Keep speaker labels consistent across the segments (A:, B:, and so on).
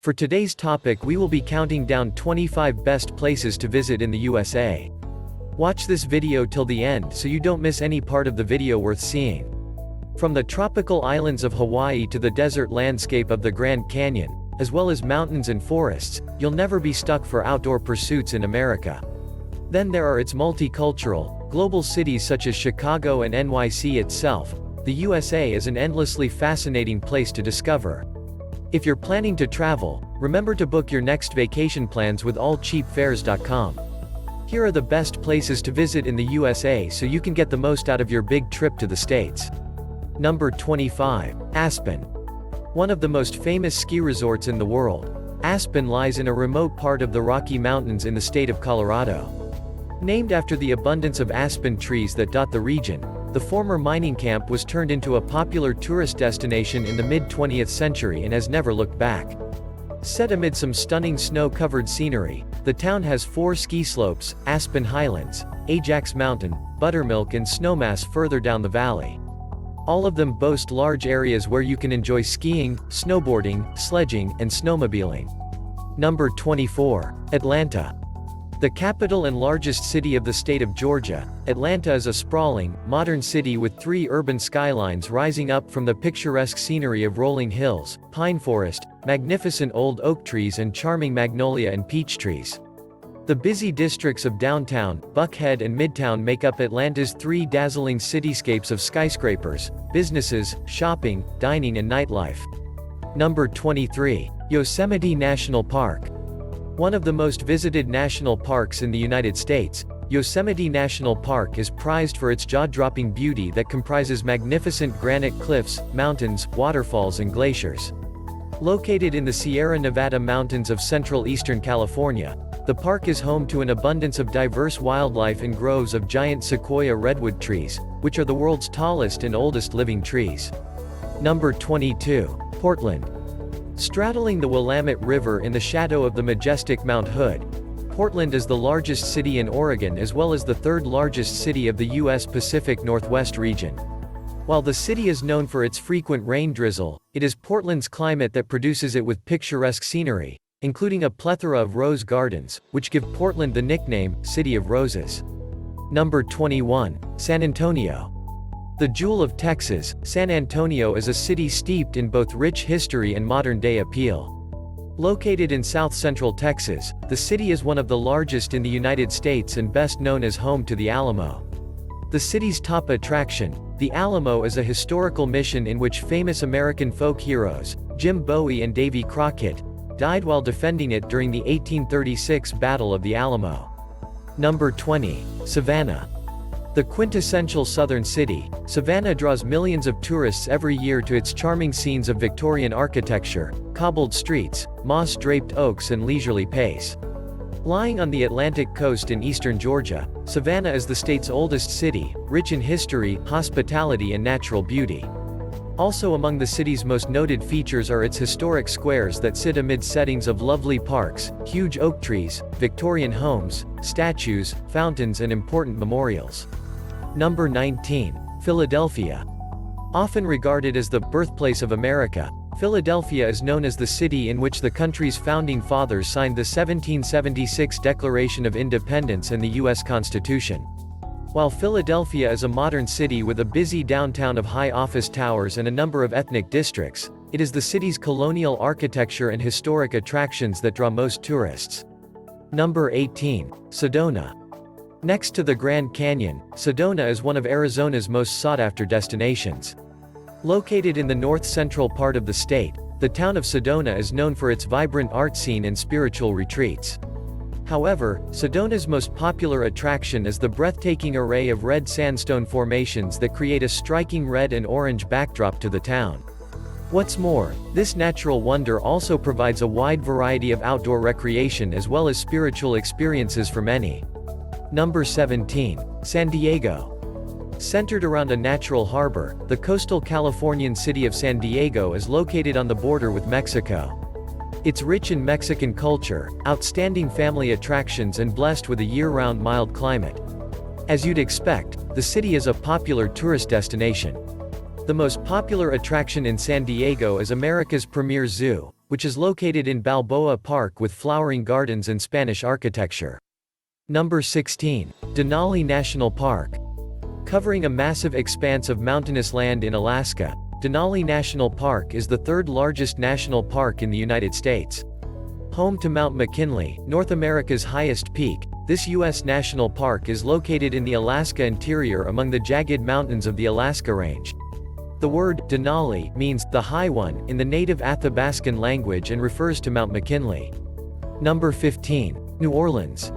A: For today's topic, we will be counting down 25 best places to visit in the USA. Watch this video till the end so you don't miss any part of the video worth seeing. From the tropical islands of Hawaii to the desert landscape of the Grand Canyon, as well as mountains and forests, you'll never be stuck for outdoor pursuits in America. Then there are its multicultural, global cities such as Chicago and NYC itself. The USA is an endlessly fascinating place to discover. If you're planning to travel, remember to book your next vacation plans with allcheapfares.com. Here are the best places to visit in the USA so you can get the most out of your big trip to the States. Number 25. Aspen. One of the most famous ski resorts in the world, Aspen lies in a remote part of the Rocky Mountains in the state of Colorado. Named after the abundance of aspen trees that dot the region, the former mining camp was turned into a popular tourist destination in the mid-20th century and has never looked back. Set amid some stunning snow-covered scenery, the town has 4 ski slopes: Aspen Highlands, Ajax Mountain, Buttermilk and Snowmass further down the valley. All of them boast large areas where you can enjoy skiing, snowboarding, sledging, and snowmobiling. Number 24. Atlanta. The capital and largest city of the state of Georgia, Atlanta is a sprawling, modern city with 3 urban skylines rising up from the picturesque scenery of rolling hills, pine forest, magnificent old oak trees and charming magnolia and peach trees. The busy districts of downtown, Buckhead and Midtown make up Atlanta's 3 dazzling cityscapes of skyscrapers, businesses, shopping, dining and nightlife. Number 23. Yosemite National Park. One of the most visited national parks in the United States, Yosemite National Park is prized for its jaw-dropping beauty that comprises magnificent granite cliffs, mountains, waterfalls and glaciers. Located in the Sierra Nevada mountains of central eastern California, the park is home to an abundance of diverse wildlife and groves of giant sequoia redwood trees, which are the world's tallest and oldest living trees. Number 22. Portland. Straddling the Willamette River in the shadow of the majestic Mount Hood, Portland is the largest city in Oregon as well as the 3rd largest city of the U.S. Pacific Northwest region. While the city is known for its frequent rain drizzle, it is Portland's climate that produces it with picturesque scenery, including a plethora of rose gardens, which give Portland the nickname, City of Roses. Number 21. San Antonio. The jewel of Texas, San Antonio is a city steeped in both rich history and modern-day appeal. Located in south-central Texas, the city is one of the largest in the United States and best known as home to the Alamo. The city's top attraction, the Alamo, is a historical mission in which famous American folk heroes, Jim Bowie and Davy Crockett, died while defending it during the 1836 Battle of the Alamo. Number 20. Savannah. The quintessential southern city, Savannah draws millions of tourists every year to its charming scenes of Victorian architecture, cobbled streets, moss-draped oaks and leisurely pace. Lying on the Atlantic coast in eastern Georgia, Savannah is the state's oldest city, rich in history, hospitality and natural beauty. Also among the city's most noted features are its historic squares that sit amid settings of lovely parks, huge oak trees, Victorian homes, statues, fountains and important memorials. Number 19. Philadelphia. Often regarded as the birthplace of America, Philadelphia is known as the city in which the country's founding fathers signed the 1776 Declaration of Independence and the U.S. Constitution. While Philadelphia is a modern city with a busy downtown of high office towers and a number of ethnic districts, it is the city's colonial architecture and historic attractions that draw most tourists. Number 18. Sedona. Next to the Grand Canyon, Sedona is one of Arizona's most sought-after destinations. Located in the north-central part of the state, the town of Sedona is known for its vibrant art scene and spiritual retreats. However, Sedona's most popular attraction is the breathtaking array of red sandstone formations that create a striking red and orange backdrop to the town. What's more, this natural wonder also provides a wide variety of outdoor recreation as well as spiritual experiences for many. Number 17. San Diego. Centered around a natural harbor, the coastal Californian city of San Diego is located on the border with Mexico. It's rich in Mexican culture, outstanding family attractions and blessed with a year-round mild climate. As you'd expect, the city is a popular tourist destination. The most popular attraction in San Diego is America's premier zoo, which is located in Balboa Park with flowering gardens and Spanish architecture. Number 16. Denali National Park. Covering a massive expanse of mountainous land in Alaska, Denali National Park is the third largest national park in the United States. Home to Mount McKinley, North America's highest peak, this U.S. national park is located in the Alaska interior among the jagged mountains of the Alaska Range. The word Denali means the high one in the native Athabascan language and refers to Mount McKinley. Number 15. New Orleans.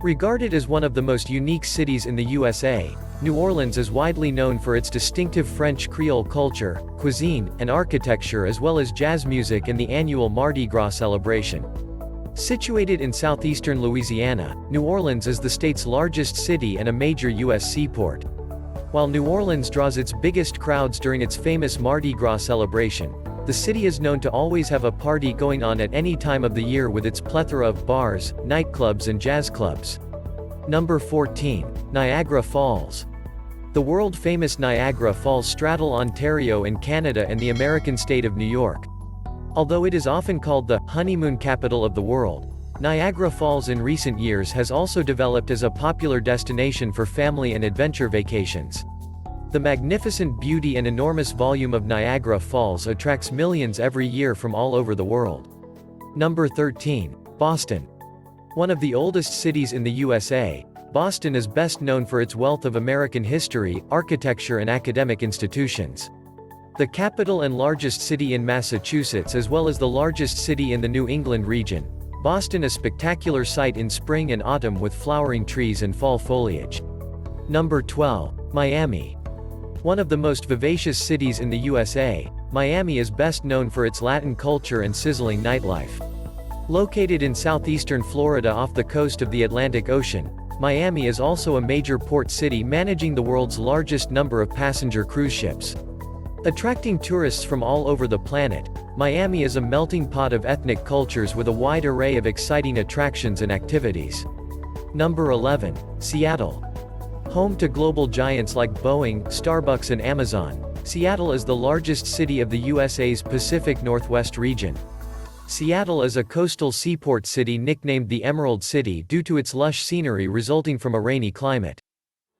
A: Regarded as one of the most unique cities in the USA, New Orleans is widely known for its distinctive French Creole culture, cuisine, and architecture as well as jazz music and the annual Mardi Gras celebration. Situated in southeastern Louisiana, New Orleans is the state's largest city and a major U.S. seaport. While New Orleans draws its biggest crowds during its famous Mardi Gras celebration, the city is known to always have a party going on at any time of the year with its plethora of bars, nightclubs and jazz clubs. Number 14. Niagara Falls. The world-famous Niagara Falls straddle Ontario in Canada and the American state of New York. Although it is often called the honeymoon capital of the world, Niagara Falls in recent years has also developed as a popular destination for family and adventure vacations. The magnificent beauty and enormous volume of Niagara Falls attracts millions every year from all over the world. Number 13. Boston. One of the oldest cities in the USA, Boston is best known for its wealth of American history, architecture and academic institutions. The capital and largest city in Massachusetts as well as the largest city in the New England region, Boston is a spectacular sight in spring and autumn with flowering trees and fall foliage. Number 12. Miami. One of the most vivacious cities in the USA, Miami is best known for its Latin culture and sizzling nightlife. Located in southeastern Florida off the coast of the Atlantic Ocean, Miami is also a major port city managing the world's largest number of passenger cruise ships. Attracting tourists from all over the planet, Miami is a melting pot of ethnic cultures with a wide array of exciting attractions and activities. Number 11. Seattle. Home to global giants like Boeing, Starbucks and Amazon, Seattle is the largest city of the USA's Pacific Northwest region. Seattle is a coastal seaport city nicknamed the Emerald City due to its lush scenery resulting from a rainy climate.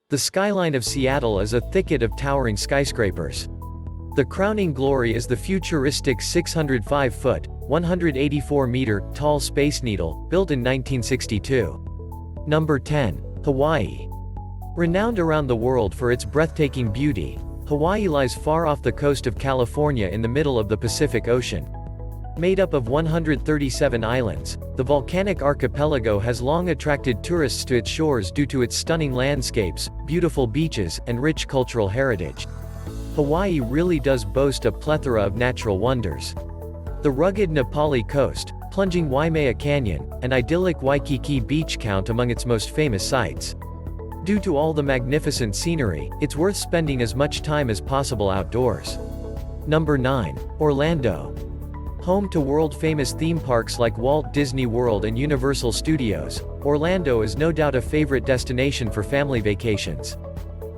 A: The skyline of Seattle is a thicket of towering skyscrapers. The crowning glory is the futuristic 605-foot, 184-meter, tall Space Needle, built in 1962. Number 10. Hawaii. Renowned around the world for its breathtaking beauty, Hawaii lies far off the coast of California in the middle of the Pacific Ocean. Made up of 137 islands, the volcanic archipelago has long attracted tourists to its shores due to its stunning landscapes, beautiful beaches, and rich cultural heritage. Hawaii really does boast a plethora of natural wonders. The rugged Na Pali coast, plunging Waimea Canyon, and idyllic Waikiki Beach count among its most famous sites. Due to all the magnificent scenery, it's worth spending as much time as possible outdoors. Number 9. Orlando. Home to world-famous theme parks like Walt Disney World and Universal Studios, Orlando is no doubt a favorite destination for family vacations.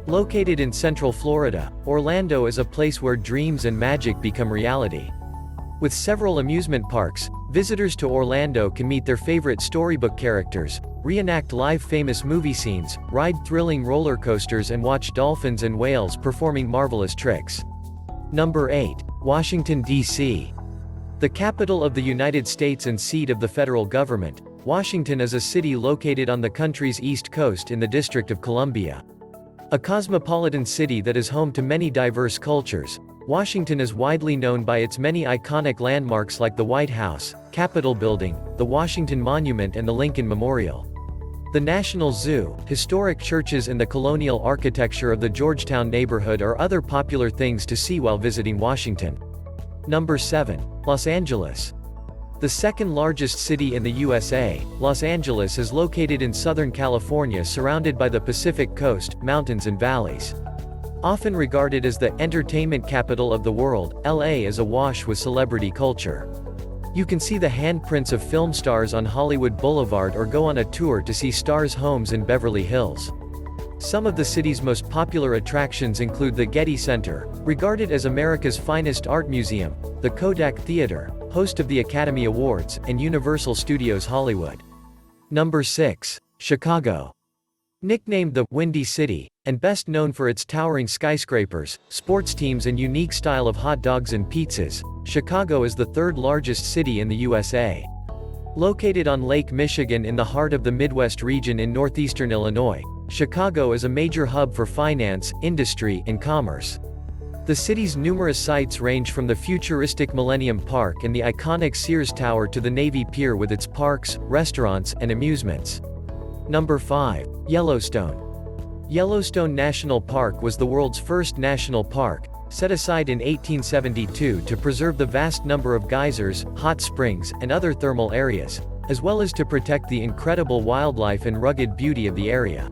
A: Located in central Florida, Orlando is a place where dreams and magic become reality. With several amusement parks, visitors to Orlando can meet their favorite storybook characters, reenact live famous movie scenes, ride thrilling roller coasters and watch dolphins and whales performing marvelous tricks. Number 8. Washington, D.C. The capital of the United States and seat of the federal government, Washington is a city located on the country's east coast in the District of Columbia. A cosmopolitan city that is home to many diverse cultures, Washington is widely known by its many iconic landmarks like the White House, Capitol Building, the Washington Monument and the Lincoln Memorial. The National Zoo, historic churches and the colonial architecture of the Georgetown neighborhood are other popular things to see while visiting Washington. Number 7. Los Angeles. The second largest city in the USA, Los Angeles is located in Southern California surrounded by the Pacific Coast, mountains and valleys. Often regarded as the entertainment capital of the world, LA is awash with celebrity culture. You can see the handprints of film stars on Hollywood Boulevard or go on a tour to see stars' homes in Beverly Hills. Some of the city's most popular attractions include the Getty Center, regarded as America's finest art museum, the Kodak Theater, host of the Academy Awards, and Universal Studios Hollywood. Number 6. Chicago. Nicknamed the Windy City, and best known for its towering skyscrapers, sports teams and unique style of hot dogs and pizzas, Chicago is the third largest city in the USA. Located on Lake Michigan in the heart of the Midwest region in northeastern Illinois, Chicago is a major hub for finance, industry, and commerce. The city's numerous sites range from the futuristic Millennium Park and the iconic Sears Tower to the Navy Pier with its parks, restaurants, and amusements. Number 5. Yellowstone. Yellowstone National Park was the world's first national park, set aside in 1872 to preserve the vast number of geysers, hot springs, and other thermal areas, as well as to protect the incredible wildlife and rugged beauty of the area.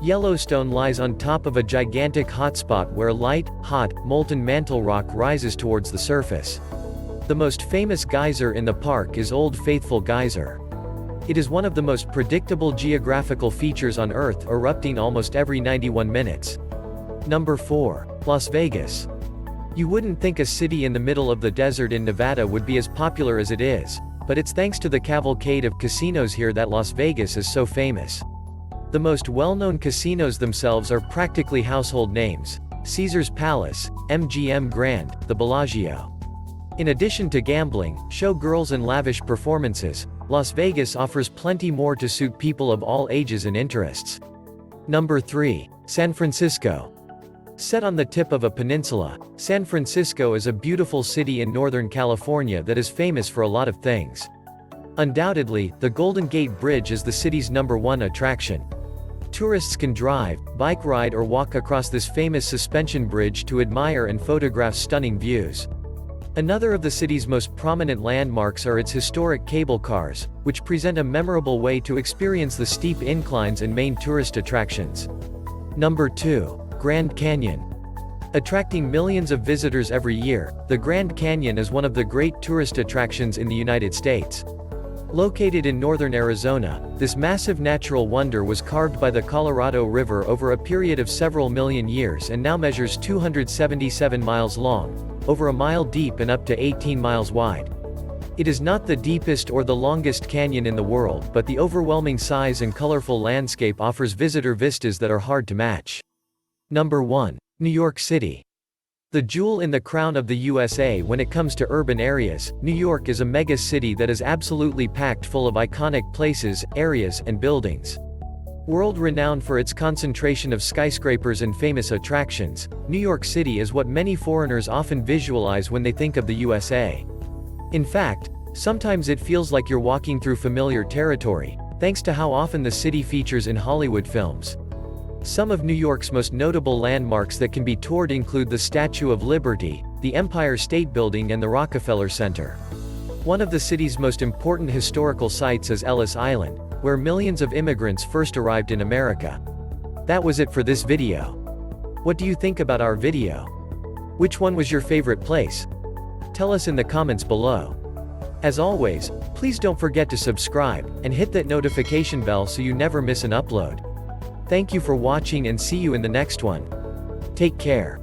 A: Yellowstone lies on top of a gigantic hotspot where light, hot, molten mantle rock rises towards the surface. The most famous geyser in the park is Old Faithful Geyser. It is one of the most predictable geographical features on Earth, erupting almost every 91 minutes. Number 4. Las Vegas. You wouldn't think a city in the middle of the desert in Nevada would be as popular as it is, but it's thanks to the cavalcade of casinos here that Las Vegas is so famous. The most well-known casinos themselves are practically household names: Caesars Palace, MGM Grand, the Bellagio. In addition to gambling, showgirls and lavish performances, Las Vegas offers plenty more to suit people of all ages and interests. Number 3. San Francisco. Set on the tip of a peninsula, San Francisco is a beautiful city in Northern California that is famous for a lot of things. Undoubtedly, the Golden Gate Bridge is the city's #1 attraction. Tourists can drive, bike ride or walk across this famous suspension bridge to admire and photograph stunning views. Another of the city's most prominent landmarks are its historic cable cars, which present a memorable way to experience the steep inclines and main tourist attractions. Number 2. Grand Canyon. Attracting millions of visitors every year, the Grand Canyon is one of the great tourist attractions in the United States. Located in northern Arizona, this massive natural wonder was carved by the Colorado River over a period of several million years and now measures 277 miles long, over a mile deep and up to 18 miles wide. It is not the deepest or the longest canyon in the world, but the overwhelming size and colorful landscape offers visitor vistas that are hard to match. Number 1. New York City. The jewel in the crown of the USA when it comes to urban areas, New York is a mega city that is absolutely packed full of iconic places, areas, and buildings. World-renowned for its concentration of skyscrapers and famous attractions, New York City is what many foreigners often visualize when they think of the USA. In fact, sometimes it feels like you're walking through familiar territory, thanks to how often the city features in Hollywood films. Some of New York's most notable landmarks that can be toured include the Statue of Liberty, the Empire State Building and the Rockefeller Center. One of the city's most important historical sites is Ellis Island, where millions of immigrants first arrived in America. That was it for this video. What do you think about our video? Which one was your favorite place? Tell us in the comments below. As always, please don't forget to subscribe, and hit that notification bell so you never miss an upload. Thank you for watching and see you in the next one. Take care.